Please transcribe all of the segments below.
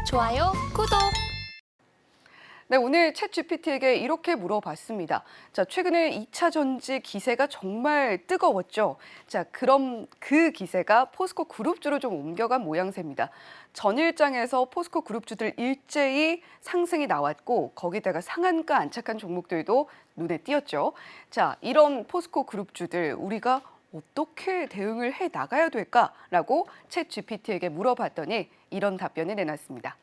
좋아요, 구독. 네, 오늘 챗GPT에게 이렇게 물어봤습니다. 자, 최근에 2차 전지 기세가 정말 뜨거웠죠. 자, 그럼 그 기세가 포스코 그룹주로 좀 옮겨간 모양새입니다. 전일장에서 포스코 그룹주들 일제히 상승이 나왔고 거기다가 상한가 안착한 종목들도 눈에 띄었죠. 자, 이런 포스코 그룹주들 우리가 어떻게 대응을 해 나가야 될까라고 챗GPT에게 물어봤더니 이런 답변을 내놨습니다.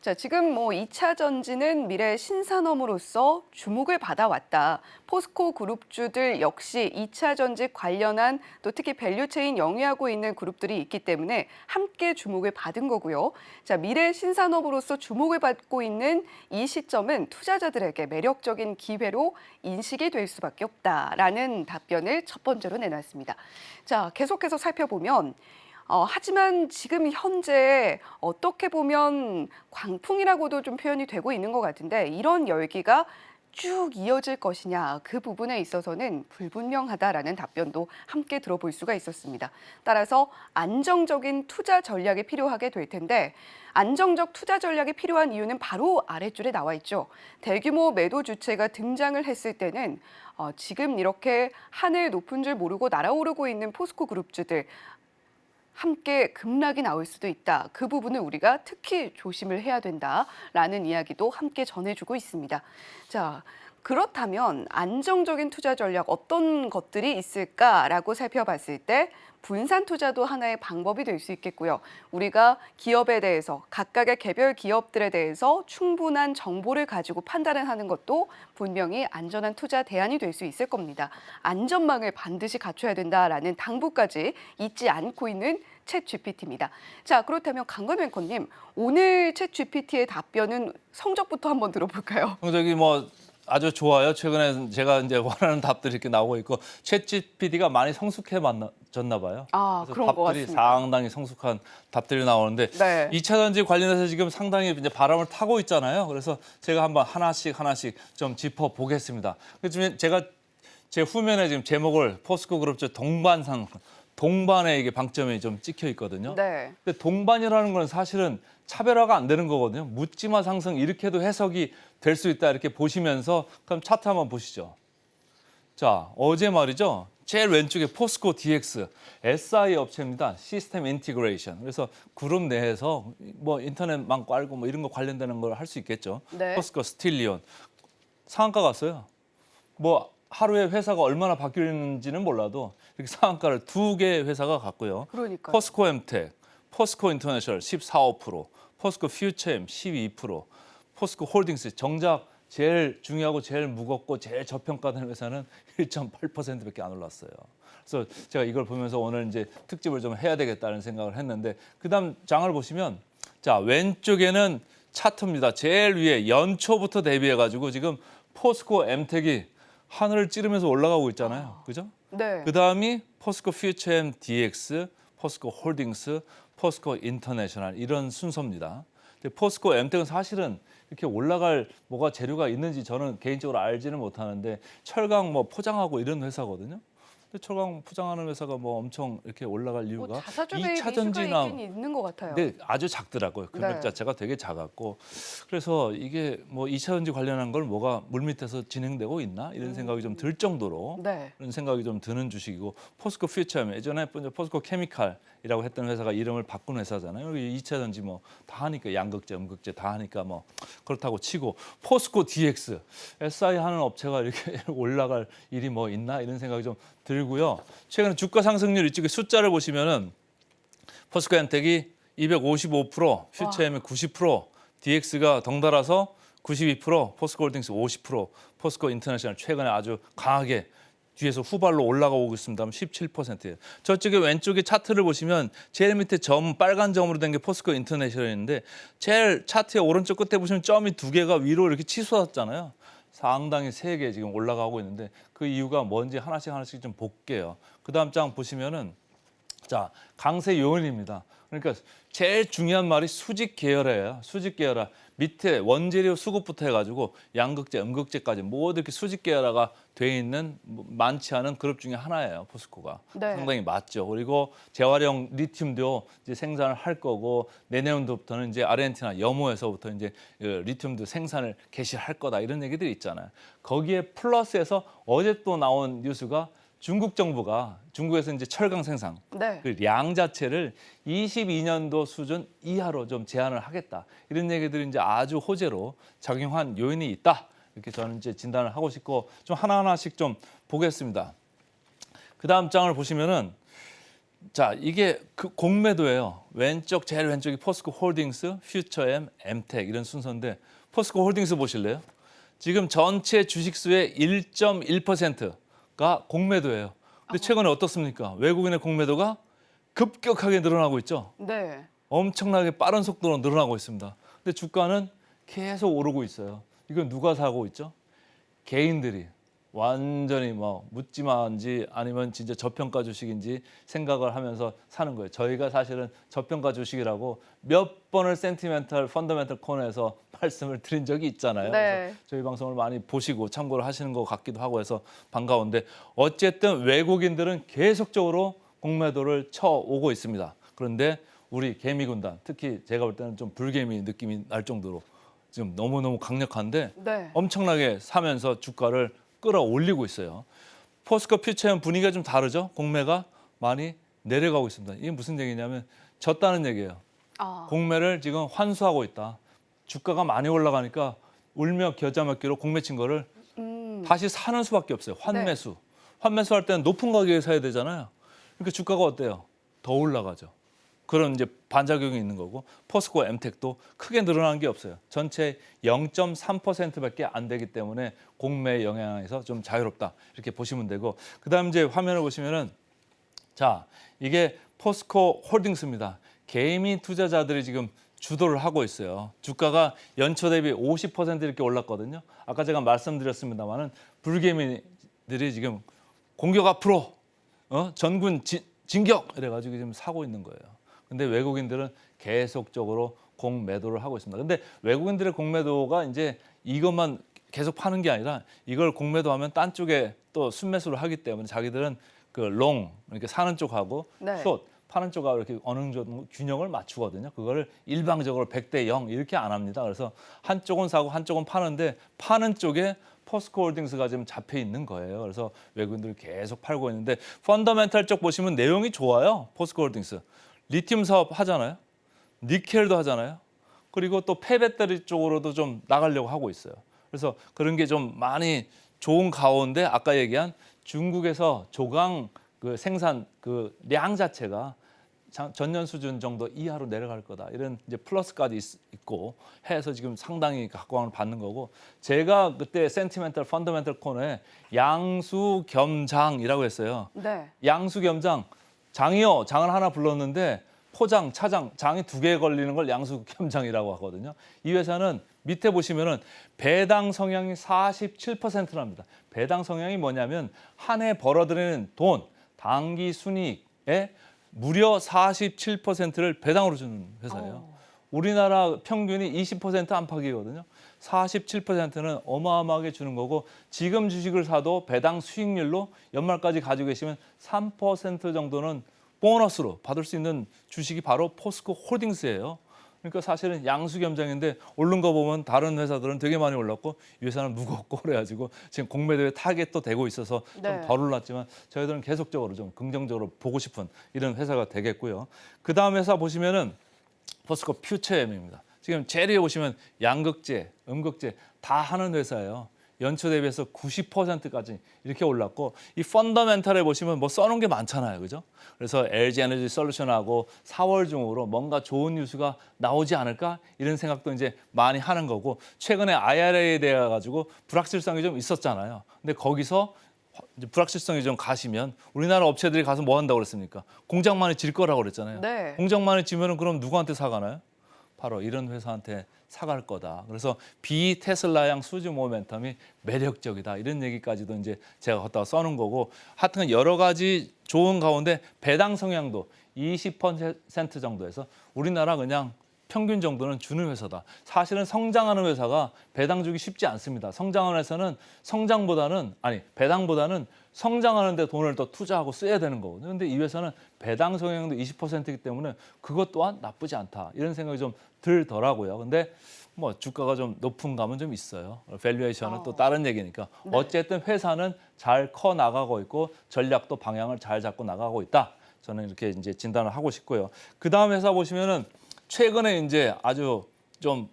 자, 지금 2차 전지는 미래 신산업으로서 주목을 받아왔다. 포스코 그룹주들 역시 2차 전지 관련한 또 특히 밸류체인 영위하고 있는 그룹들이 있기 때문에 함께 주목을 받은 거고요. 자, 미래 신산업으로서 주목을 받고 있는 이 시점은 투자자들에게 매력적인 기회로 인식이 될 수밖에 없다라는 답변을 첫 번째로 내놨습니다. 자, 계속해서 살펴보면 하지만 지금 현재 어떻게 보면 광풍이라고도 좀 표현이 되고 있는 것 같은데 이런 열기가 쭉 이어질 것이냐 그 부분에 있어서는 불분명하다라는 답변도 함께 들어볼 수가 있었습니다. 따라서 안정적인 투자 전략이 필요하게 될 텐데 안정적 투자 전략이 필요한 이유는 바로 아랫줄에 나와 있죠. 대규모 매도 주체가 등장을 했을 때는 지금 이렇게 하늘 높은 줄 모르고 날아오르고 있는 포스코 그룹주들 함께 급락이 나올 수도 있다. 그 부분을 우리가 특히 조심을 해야 된다라는 이야기도 함께 전해주고 있습니다. 자, 그렇다면 안정적인 투자 전략 어떤 것들이 있을까라고 살펴봤을 때 분산 투자도 하나의 방법이 될 수 있겠고요. 우리가 기업에 대해서 각각의 개별 기업들에 대해서 충분한 정보를 가지고 판단을 하는 것도 분명히 안전한 투자 대안이 될 수 있을 겁니다. 안전망을 반드시 갖춰야 된다라는 당부까지 잊지 않고 있는 챗GPT입니다. 자, 그렇다면 강건 앵커님, 오늘 챗GPT의 답변은 성적부터 한번 들어볼까요? 성적이 아주 좋아요. 최근에 제가 이제 원하는 답들이 이렇게 나오고 있고 챗GPT가 많이 성숙해졌나 봐요. 아, 그래서 그런 것 답들이 같습니다. 상당히 성숙한 답들이 나오는데 네. 2차 전지 관련해서 지금 상당히 이제 바람을 타고 있잖아요. 그래서 제가 한번 하나씩 좀 짚어 보겠습니다. 그렇지만 제가 제 후면에 지금 제목을 포스코 그룹주 동반에 이게 방점이 좀 찍혀 있거든요. 네. 근데 동반이라는 건 사실은 차별화가 안 되는 거거든요. 묻지마 상승 이렇게도 해석이 될 수 있다 이렇게 보시면서 그럼 차트 한번 보시죠. 자, 어제 말이죠. 제일 왼쪽에 포스코 DX, SI 업체입니다. 시스템 인티그레이션. 그래서 그룹 내에서 인터넷망 깔고 이런 거 관련되는 걸 할 수 있겠죠. 네. 포스코 스틸리온 상한가 갔어요. 하루에 회사가 얼마나 바뀌는지는 몰라도 이렇게 상한가를 2개 회사가 갔고요. 그러니까요. 포스코 엠텍, 포스코 인터내셔널 14.5%, 포스코 퓨처엠 12%, 포스코 홀딩스 정작 제일 중요하고 제일 무겁고 제일 저평가되는 회사는 1.8%밖에 안 올랐어요. 그래서 제가 이걸 보면서 오늘 이제 특집을 좀 해야 되겠다는 생각을 했는데 그다음 장을 보시면 자, 왼쪽에는 차트입니다. 제일 위에 연초부터 대비해 가지고 지금 포스코 엠텍이 하늘을 찌르면서 올라가고 있잖아요. 그죠? 네. 그다음이 포스코 퓨처엠 DX, 포스코 홀딩스, 포스코 인터내셔널 이런 순서입니다. 근데 포스코 엠텍은 사실은 이렇게 올라갈 뭐가 재료가 있는지 저는 개인적으로 알지는 못하는데 철강 포장하고 이런 회사거든요. 근데 철강 포장하는 회사가 엄청 이렇게 올라갈 이유가 자사주의 2차 이슈가 전지나 있긴 있는 것 같아요. 근데 아주 작더라고요. 금액 네. 자체가 되게 작았고 그래서 이게 2차 전지 관련한 걸 뭐가 물밑에서 진행되고 있나 이런 생각이 좀 들 정도로 네. 그런 생각이 좀 드는 주식이고 포스코 퓨처엠 예전에 포스코 케미칼이라고 했던 회사가 이름을 바꾼 회사잖아요. 여기 2차 전지 다 하니까 양극재, 음극재 다 하니까 그렇다고 치고 포스코 DX, SI 하는 업체가 이렇게 올라갈 일이 있나 이런 생각이 좀 들고요. 최근에 주가 상승률 이쪽에 숫자를 보시면은 포스코 엠텍이 255%, 퓨처엠이 90%, DX가 덩달아서 92%, 포스코 홀딩스 50%, 포스코 인터내셔널 최근에 아주 강하게 뒤에서 후발로 올라가고 있습니다. 17%예요. 저쪽에 왼쪽에 차트를 보시면 제일 밑에 빨간 점으로 된 게 포스코 인터내셔널인데 제일 차트의 오른쪽 끝에 보시면 점이 2개가 위로 이렇게 치솟았잖아요. 상당히 세게 지금 올라가고 있는데 그 이유가 뭔지 하나씩 좀 볼게요. 그다음 장 보시면은 자, 강세 요인입니다. 그러니까 제일 중요한 말이 수직 계열화예요. 수직 계열화. 밑에 원재료 수급부터 해가지고 양극재, 음극재까지 모두 이렇게 수직 계열화가 돼 있는 많지 않은 그룹 중에 하나예요. 포스코가. 네. 상당히 맞죠. 그리고 재활용 리튬도 이제 생산을 할 거고 내년도부터는 이제 아르헨티나 염호에서부터 이제 리튬도 생산을 개시할 거다 이런 얘기들이 있잖아요. 거기에 플러스해서 어제 또 나온 뉴스가 중국 정부가 중국에서 이제 철강 생산 네. 그 량 자체를 22년도 수준 이하로 좀 제한을 하겠다. 이런 얘기들이 이제 아주 호재로 작용한 요인이 있다. 이렇게 저는 이제 진단을 하고 싶고 좀 하나하나씩 좀 보겠습니다. 그 다음 장을 보시면은 자, 이게 그 공매도예요. 왼쪽 제일 왼쪽이 포스코 홀딩스, 퓨처엠, 엠텍 이런 순서인데 포스코 홀딩스 보실래요? 지금 전체 주식수의 1.1%가 공매도예요. 근데 최근에 어떻습니까? 외국인의 공매도가 급격하게 늘어나고 있죠. 네. 엄청나게 빠른 속도로 늘어나고 있습니다. 근데 주가는 계속 오르고 있어요. 이건 누가 사고 있죠? 개인들이 완전히 뭐 묻지마인지 아니면 진짜 저평가 주식인지 생각을 하면서 사는 거예요. 저희가 사실은 저평가 주식이라고 몇 번을 센티멘탈 펀더멘털 코너에서 말씀을 드린 적이 있잖아요. 네. 그래서 저희 방송을 많이 보시고 참고를 하시는 것 같기도 하고 해서 반가운데 어쨌든 외국인들은 계속적으로 공매도를 쳐오고 있습니다. 그런데 우리 개미 군단, 특히 제가 볼 때는 좀 불개미 느낌이 날 정도로 지금 너무너무 강력한데 네. 엄청나게 사면서 주가를 끌어올리고 있어요. 포스코 퓨처엠 분위기가 좀 다르죠. 공매가 많이 내려가고 있습니다. 이게 무슨 얘기냐면 졌다는 얘기예요. 아. 공매를 지금 환수하고 있다. 주가가 많이 올라가니까 울며 겨자 먹기로 공매 친 거를 다시 사는 수밖에 없어요. 환매수. 환매수할 때는 높은 가격에 사야 되잖아요. 그러니까 주가가 어때요? 더 올라가죠. 그런 이제 반작용이 있는 거고 포스코 엠텍도 크게 늘어난 게 없어요. 전체 0.3%밖에 안 되기 때문에 공매의 영향에서 좀 자유롭다 이렇게 보시면 되고 그다음 이제 화면을 보시면은 자 이게 포스코 홀딩스입니다. 개미 투자자들이 지금 주도를 하고 있어요. 주가가 연초 대비 50% 이렇게 올랐거든요. 아까 제가 말씀드렸습니다만은 불개미들이 지금 공격 앞으로 전군 진격 이래가지고 지금 사고 있는 거예요. 근데 외국인들은 계속적으로 공매도를 하고 있습니다. 근데 외국인들의 공매도가 이제 이것만 계속 파는 게 아니라 이걸 공매도하면 딴 쪽에 또 순매수를 하기 때문에 자기들은 그 롱 이렇게 사는 쪽하고 네. 숏 파는 쪽하고 이렇게 어느 정도 균형을 맞추거든요. 그거를 일방적으로 100대 0 이렇게 안 합니다. 그래서 한쪽은 사고 한쪽은 파는데 파는 쪽에 포스코 홀딩스가 지금 잡혀 있는 거예요. 그래서 외국인들이 계속 팔고 있는데 펀더멘탈 쪽 보시면 내용이 좋아요. 포스코 홀딩스. 리튬 사업 하잖아요. 니켈도 하잖아요. 그리고 또 폐배터리 쪽으로도 좀 나가려고 하고 있어요. 그래서 그런 게 좀 많이 좋은 가운데 아까 얘기한 중국에서 조강 그 생산 그 량 자체가 전년 수준 정도 이하로 내려갈 거다. 이런 이제 플러스까지 있고 해서 지금 상당히 각광을 받는 거고 제가 그때 센티멘탈 펀더멘털 코너에 양수 겸장이라고 했어요. 네. 양수 겸장 장이요. 장을 하나 불렀는데 포장, 차장, 장이 2개 걸리는 걸 양수 겸장이라고 하거든요. 이 회사는 밑에 보시면은 배당 성향이 47%랍니다. 배당 성향이 뭐냐면 한 해 벌어들이는 돈, 당기 순이익의 무려 47%를 배당으로 주는 회사예요. 우리나라 평균이 20% 안팎이거든요. 47%는 어마어마하게 주는 거고 지금 주식을 사도 배당 수익률로 연말까지 가지고 계시면 3% 정도는 보너스로 받을 수 있는 주식이 바로 포스코 홀딩스예요. 그러니까 사실은 양수겸장인데 오른 거 보면 다른 회사들은 되게 많이 올랐고 이 회사는 무겁고 그래가지고 지금 공매도에 타겟도 되고 있어서 네. 좀 덜 올랐지만 저희들은 계속적으로 좀 긍정적으로 보고 싶은 이런 회사가 되겠고요. 그 다음 회사 보시면은 포스코 퓨처엠입니다. 지금 제일 위에 보시면 양극재, 음극재 다 하는 회사예요. 연초 대비해서 90%까지 이렇게 올랐고 이 펀더멘탈에 보시면 뭐 써놓은 게 많잖아요. 그죠? 그래서 LG 에너지 솔루션하고 4월 중으로 뭔가 좋은 뉴스가 나오지 않을까 이런 생각도 이제 많이 하는 거고 최근에 IRA에 대해 가지고 불확실성이 좀 있었잖아요. 근데 거기서 이제 불확실성이 좀 가시면 우리나라 업체들이 가서 뭐 한다고 그랬습니까? 공장만이 질 거라고 그랬잖아요. 네. 공장만이 지면은 그럼 누구한테 사가나요? 바로 이런 회사한테 사갈 거다. 그래서 비테슬라양 수주 모멘텀이 매력적이다. 이런 얘기까지도 이제 제가 갖다가 써놓은 거고, 하여튼 여러 가지 좋은 가운데 배당 성향도 20% 정도에서 우리나라 그냥 평균 정도는 주는 회사다. 사실은 성장하는 회사가 배당 주기 쉽지 않습니다. 성장하는 회사는 배당보다는 성장하는 데 돈을 더 투자하고 써야 되는 거거든요. 근데 이 회사는 배당 성향도 20%이기 때문에 그것 또한 나쁘지 않다. 이런 생각이 좀 들더라고요. 근데 뭐 주가가 좀 높은 감은 좀 있어요. 밸류에이션은 또 다른 얘기니까. 네. 어쨌든 회사는 잘 커 나가고 있고 전략도 방향을 잘 잡고 나가고 있다. 저는 이렇게 이제 진단을 하고 싶고요. 그 다음 회사 보시면은 최근에 이제 아주 좀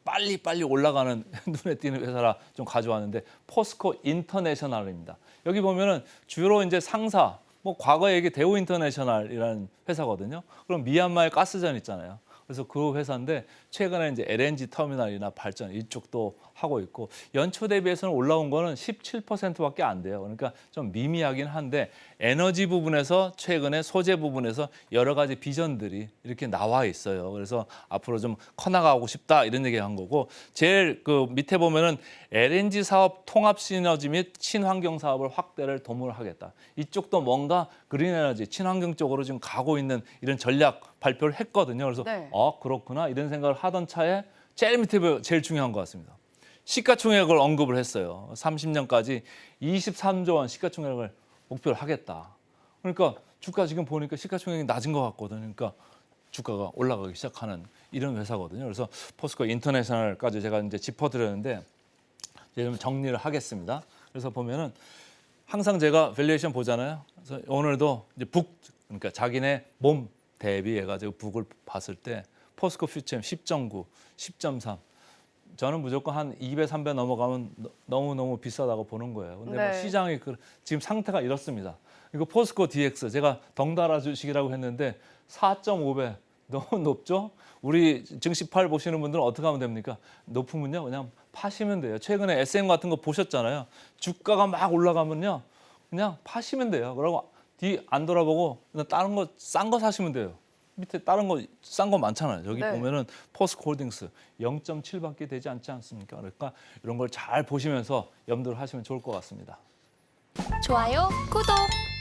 빨리 올라가는 눈에 띄는 회사라 좀 가져왔는데 포스코 인터내셔널입니다. 여기 보면은 주로 이제 상사, 뭐 과거에 이게 대우 인터내셔널이라는 회사거든요. 그럼 미얀마의 가스전 있잖아요. 그래서 그 회사인데 최근에 이제 LNG 터미널이나 발전 이쪽도 하고 있고 연초 대비해서는 올라온 거는 17%밖에 안 돼요. 그러니까 좀 미미하긴 한데 에너지 부분에서 최근에 소재 부분에서 여러 가지 비전들이 이렇게 나와 있어요. 그래서 앞으로 좀 커나가고 싶다 이런 얘기한 거고 제일 그 밑에 보면은 LNG 사업 통합 시너지 및 친환경 사업을 확대를 도모하겠다. 이쪽도 뭔가 그린 에너지 친환경 쪽으로 지금 가고 있는 이런 전략 발표를 했거든요. 그래서 네. 그렇구나 이런 생각을 하던 차에 제일 밑에 제일 중요한 것 같습니다. 시가총액을 언급을 했어요. 30년까지 23조 원 시가총액을 목표를 하겠다. 그러니까 주가 지금 보니까 시가총액이 낮은 것 같거든요. 그러니까 주가가 올라가기 시작하는 이런 회사거든요. 그래서 포스코 인터내셔널까지 제가 이제 짚어드렸는데 이제 좀 정리를 하겠습니다. 그래서 보면은 항상 제가 밸류에이션 보잖아요. 그래서 오늘도 이제 그러니까 자기네 몸 대비해가지고 북을 봤을 때 포스코 퓨처엠 10.9, 10.3. 저는 무조건 한 2배, 3배 넘어가면 너무너무 비싸다고 보는 거예요. 근데 뭐 네. 시장이 지금 상태가 이렇습니다. 이거 포스코 DX 제가 덩달아 주식이라고 했는데 4.5배 너무 높죠? 우리 증시팔 보시는 분들은 어떻게 하면 됩니까? 높으면요 그냥 파시면 돼요. 최근에 SM 같은 거 보셨잖아요. 주가가 막 올라가면요 그냥 파시면 돼요. 그러고 뒤 안 돌아보고 그냥 다른 거 싼 거 사시면 돼요. 밑에 다른 거 싼 거 많잖아요. 여기 네. 보면은 포스코 홀딩스 0.7밖에 되지 않지 않습니까? 그러니까 이런 걸 잘 보시면서 염두를 하시면 좋을 것 같습니다. 좋아요, 구독.